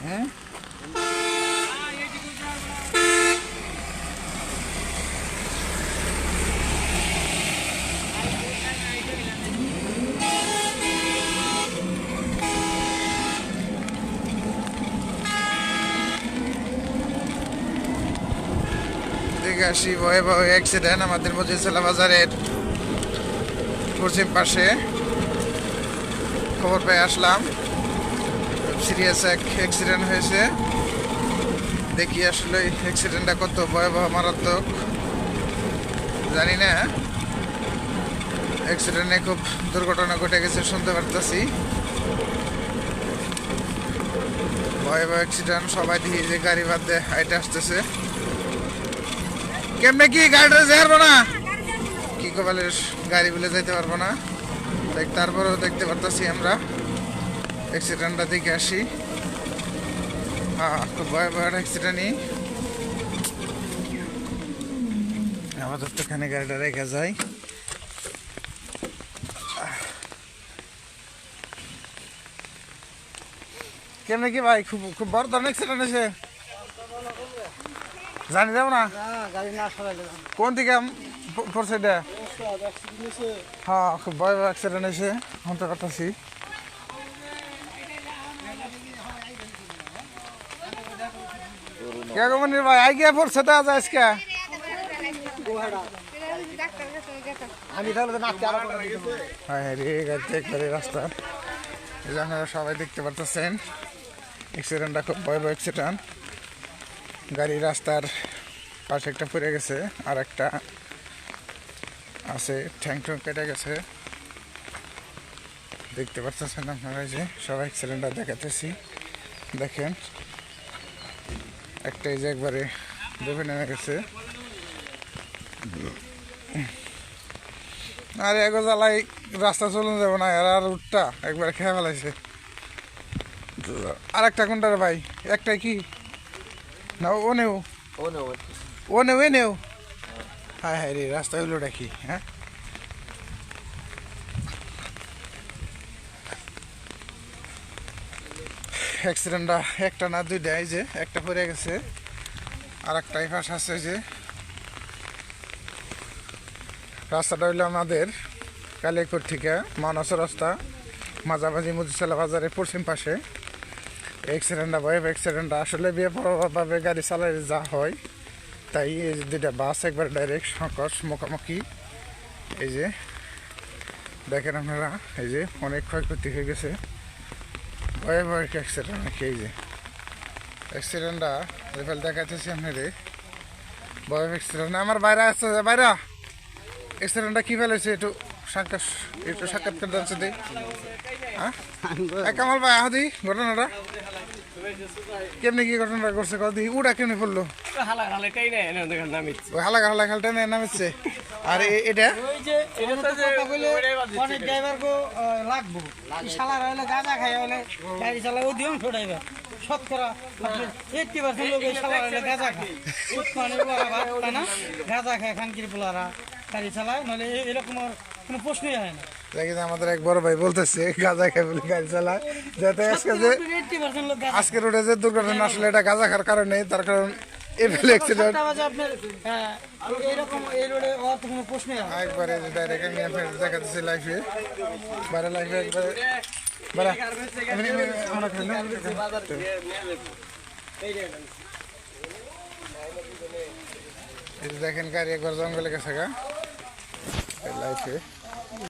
হ্যাঁ দেখে আসি ভয়াবহ অ্যাক্সিডেন্ট আমাদের মজিলতলা বাজারের পশ্চিম পাশে। খবর পেয়ে আসলাম, সিরিয়াস এক অ্যাক্সিডেন্ট হয়েছে। দেখি আসলে অ্যাক্সিডেন্টটা কত ভয়াবহ মারাত্মক জানি না। অ্যাক্সিডেন্টে খুব দুর্ঘটনা ঘটে গেছে শুনতে পারতেছি। ভয়াবহ অ্যাক্সিডেন্ট, সবাই দিয়ে যে গাড়ি বাদ দিয়ে হাইটে আসতেছে। কেমনে কি গাড়িটা যেতে পারবো না, কি কপালে গাড়ি বলে যেতে পারবো না। তারপরেও দেখতে পারতেছি আমরা অ্যাক্সিডেন্টটা দেখে আসি। হ্যাঁ, খুব ভয়াবহ অ্যাক্সিডেন্টই। আমাদের তো এখানে গাড়িটা রেখে যায়। কেমনে কি ভাই, খুব খুব বড় ধরনের অ্যাক্সিডেন্ট হয়েছে, জানি যাবো না কোন দিকে পড়ছে এটা। হ্যাঁ, খুব ভয়াবহ অ্যাক্সিডেন্ট হয়েছে শুনতে পারতেছি। কে গমনির ভাই আই গিয়ে পড়ছে তো আজ আজকে আমি রাস্তা আপনারা সবাই দেখতে পারতেছেন। অ্যাক্সিডেন্টটা খুব ভয়াবহ অ্যাক্সিডেন্ট। গাড়ি রাস্তার পাশে একটা পড়ে গেছে, আর একটা আছে ঠ্যাং ঠ্যাং কেটে গেছে। দেখতে পারতেছেন আপনারা যে সবাই অ্যাক্সিডেন্টটা দেখাতেছি। দেখেন একটা এই যে একবারে ডুবে নেমে গেছে। আর এগো জ্বালাই রাস্তা চলে যাবো না, আর রুটটা একবার খেয়ে ফেলাইছে। আর একটা কোনটার ভাই, একটাই কি না ও নেও ও নেও এ নেও। হ্যাঁ হ্যাঁ রে, রাস্তা হইলো কি? হ্যাঁ, অ্যাক্সিডেন্টটা একটা না দুইটা, এই যে একটা পড়ে গেছে আর একটা এই পাশ আছে। যে রাস্তাটা হইলো আমাদের কালিয়াকৈর থেকে মানস রাস্তা, মাঝামাঝি মজিলতলা বাজারের পশ্চিম পাশে। অ্যাক্সিডেন্টটা ভয়াবহ অ্যাক্সিডেন্টটা আসলে বিয়ে পরভাবে গাড়ি চালাই যা হয় তাই। এই যে দুইটা বাস একবার ডাইরেক্ট সংকট মুখোমুখি। এই যে দেখেন আপনারা, এই যে অনেক ক্ষয়ক্ষতি হয়ে গেছে। ভয়াবহ অ্যাক্সিডেন্ট নাকি। এই যে অ্যাক্সিডেন্টটা রেফেল দেখাচ্ছি আপনাদের, ভয়াবহ অ্যাক্সিডেন্ট। আমার বাইরে আসছে, বাইরা অ্যাক্সিডেন্টটা কী ফেলেছে একটু সাক্ষাৎকার জানছে দিই। হ্যাঁ কামাল ভাই আহ দিই ঘটনাটা কেমনি কি ঘটনাটা করছে কদি উড়া কেমনি পড়লো। হালা খালটা নিয়ে নামিচ্ছে। আর এটা লাগবো গাঁজা খাই হলে গাড়ি চালায় অধিকাংশ ড্রাইভার শতকরা 80% লোক গাঁজা খায়, না গাঁজা খায় খানকির পোলারা গাড়ি চালায়, নাহলে এরকম কোনো প্রশ্নই হয় না। আমাদের এক বড় ভাই বলতেছে গাঁজা খায় বলে গাড়ি চালায়, যাতে আজকের রোডে যে দুর্ঘটনা আসলে এটা গাঁজা খাওয়ার কারণে, তার কারণ একবারে দেখাতেছি লাইফে বাইরে লাইফে একবারে দেখেন গাড়ি একবার জঙ্গলে গেছে গা লাইফে।